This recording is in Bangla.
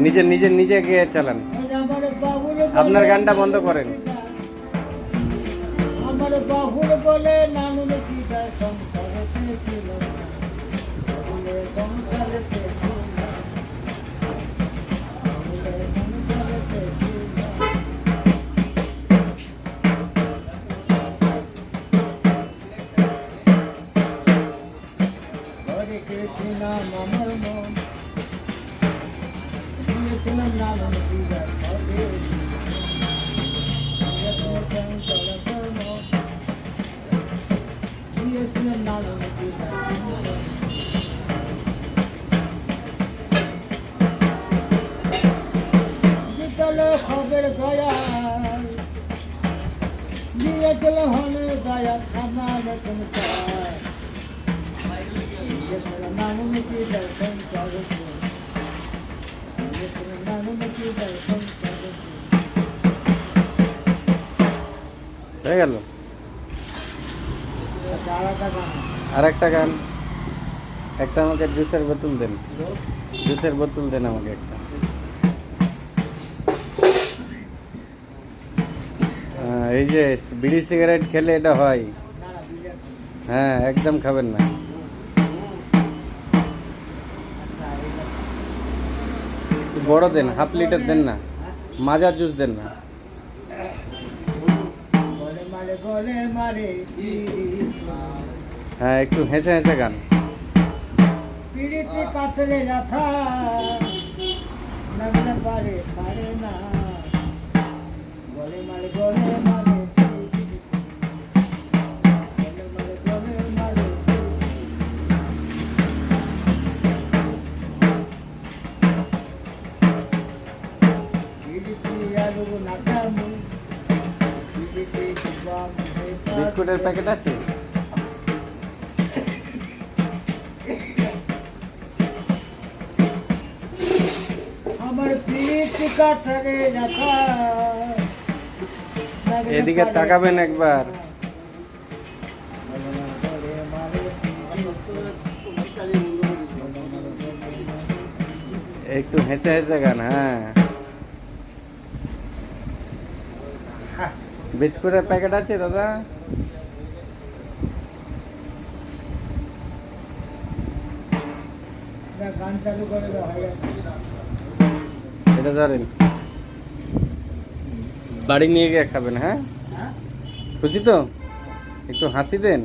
নিজে নিজে নিজে গিয়ে চালান। আপনার গানটা বন্ধ করেন। আমার বাহুর বলে নানুন কি যায় সংসারে ছিল বাহুরে সংসারে ছিল হরে কৃষ্ণ আমার মন দিয়েছিলাম নানুন কি যায় হরে খবর দয়া দিয়েছিল হলে দয়া আমার তুমি নানুন কি দর্শন করেছে নানুন কি দর্শন করেছে হয়ে গেল। আর একটা গান, একটা আমাকে জুসের বোতল দেন, জুসের বোতল দেন আমাকে একটা। এই যে বিড়ি সিগারেট খেলে এটা হয়, হ্যাঁ একদম খাবেন না। বড় দেন, 1/2 লিটার দেন না, মাজা জুস দেন না। হ্যাঁ একটু হেসে হেসে গান। পিড়িতে কাতরে যাথা লাগলে পারে পারে না গলে মারে গলে মারে গলে মারে পিড়িতে আলু নাকামু পিড়িতে বাম বিস্কুটের প্যাকেট আছে? আমার পিড়িতে কাতরে যাথা এদিকে তাকাবেন একবার। একটু হেসে হেসে গান। হ্যাঁ বিস্কুটের প্যাকেট আছে দাদা? গান চালু করে দেওয়া হয়ে গেছে। এটা ধরেন, বাড়ি নিয়ে গিয়ে খাবেন। হ্যাঁ খুশি তো? একটু হাসি দেন।